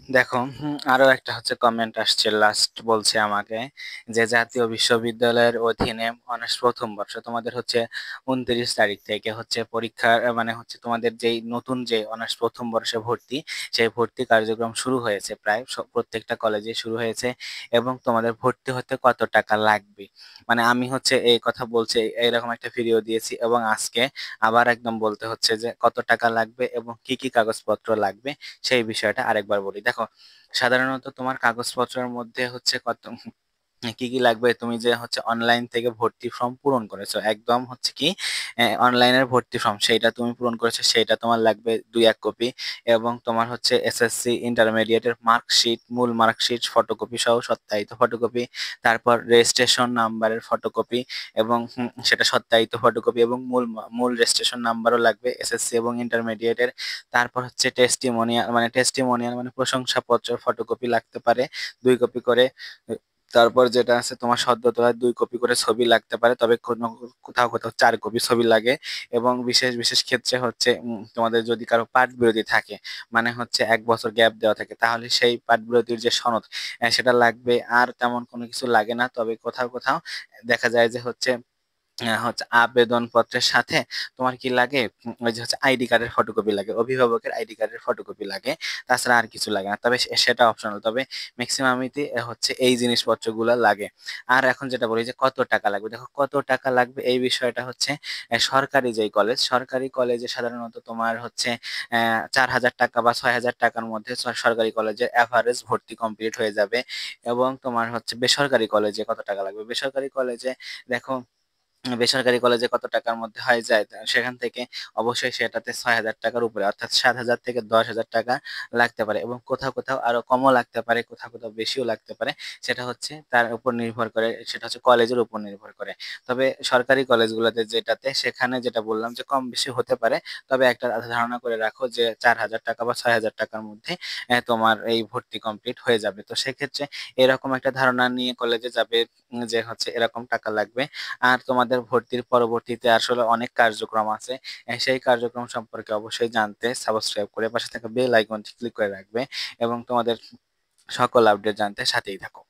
দেখো, আরো একটা হচ্ছে কমেন্ট আসছে, লাস্ট বলছে আমাকে যে জাতীয় বিশ্ববিদ্যালয়ের অধীনে অনার্স প্রথম বর্ষ তোমাদের হচ্ছে 29 তারিখ থেকে হচ্ছে পরীক্ষার মানে হচ্ছে তোমাদের যেই নতুন যে অনার্স প্রথম বর্ষে ভর্তি, সেই ভর্তি কার্যক্রম শুরু হয়েছে, প্রায় প্রত্যেকটা কলেজে শুরু হয়েছে। এবং তোমাদের ভর্তি হতে কত টাকা লাগবে, মানে আমি হচ্ছে এই কথা বলছি, এইরকম একটা ভিডিও দিয়েছি এবং আজকে আবার একদম বলতে হচ্ছে যে কত টাকা লাগবে এবং কি কি কাগজপত্র লাগবে সেই বিষয়টা আরেকবার বলি। দেখো, সাধারণত তোমার কাগজপত্রের মধ্যে হচ্ছে কত কি কি লাগবে, তুমি যে হচ্ছে অনলাইন থেকে ভর্তি ফর্ম পূরণ করেছো, একদম হচ্ছে কি অনলাইনের ভর্তি ফর্ম সেইটা তুমি পূরণ করেছো, সেইটা তোমার লাগবে 2-1 কপি। এবং তোমার হচ্ছে এসএসসি ইন্টারমিডিয়েটের মার্কশিট, মূল মার্কশিট ফটোকপি সহ সত্যায়িত ফটোকপি। তারপর রেজিস্ট্রেশন নাম্বারের ফটোকপি এবং সেটা সত্যায়িত ফটোকপি, এবং মূল রেজিস্ট্রেশন নাম্বারও লাগবে এসএসসি এবং ইন্টারমিডিয়েটের। তারপর হচ্ছে টেস্টিমোনিয়াল মানে প্রশংসাপত্র ফটোকপি লাগতে পারে 2 কপি করে। তারপর যেটা আছে তোমার সদ্য তোলার 2 কপি করে ছবি লাগতে পারে, তবে কোনো কোথাও কোথাও 4 কপি ছবি লাগে। এবং বিশেষ বিশেষ ক্ষেত্রে হচ্ছে তোমাদের যদি কারো পাঠ বিরতি থাকে, মানে হচ্ছে 1 বছর গ্যাপ দেওয়া থাকে, তাহলে সেই পাঠ বিরতির যে সনদ সেটা লাগবে। আর তেমন কোনো কিছু লাগে না, তবে কোথাও কোথাও দেখা যায় যে হচ্ছে হচ্ছে আবেদন পত্রের সাথে তোমার কি লাগে, ওই যে হচ্ছে আইডি কার্ডের ফটোকপি লাগে, অভিভাবকের আইডি কার্ডের ফটোকপি লাগে। তাছাড়া আর কিছু লাগে না, তবে সেটা অপশনাল, তবে ম্যাক্সিমামিতে হচ্ছে এই জিনিসপত্রগুলো লাগে। আর এখন যেটা বলি যে কত টাকা লাগবে, দেখো কত টাকা লাগবে এই বিষয়টা হচ্ছে সরকারি যেই কলেজ, সরকারি কলেজে সাধারণত তোমার হচ্ছে 4,000 টাকা বা 6,000 টাকার মধ্যে সরকারি কলেজের অ্যাভারেজ ভর্তি কমপ্লিট হয়ে যাবে। এবং তোমার হচ্ছে বেসরকারি কলেজে কত টাকা লাগবে, বেসরকারি কলেজে দেখো, বেসরকারি কলেজে কত টাকার মধ্যে হয়ে যায় সেখান থেকে অবশ্যই সেটাতে 6,000 টাকার উপরে, অর্থাৎ 7,000 থেকে 10,000 টাকা লাগতে পারে। এবং কোথাও কোথাও আরো কমও লাগতে পারে, কোথাও কোথাও বেশিও লাগতে পারে। সেটা হচ্ছে তার উপর নির্ভর করে, সেটা হচ্ছে কলেজের উপর নির্ভর করে। তবে সরকারি কলেজগুলোতে যেটাতে, সেখানে যেটা বললাম যে কম বেশি হতে পারে। তবে একটা ধারণা করে রাখো যে 4,000 টাকা বা 6,000 টাকার মধ্যে তোমার এই ভর্তি কমপ্লিট হয়ে যাবে। তো সেক্ষেত্রে এরকম একটা ধারণা নিয়ে কলেজে যাবে, যে হচ্ছে এরকম টাকা লাগবে। আর তোমাদের ভর্তির পরবর্তীতে আসলে অনেক কার্যক্রম আছে, সেই কার্যক্রম সম্পর্কে অবশ্যই জানতে সাবস্ক্রাইব করে পাশে থাকা বেল আইকনটি ক্লিক করে রাখবে এবং তোমাদের সকল আপডেট জানতে সাথেই থাকো।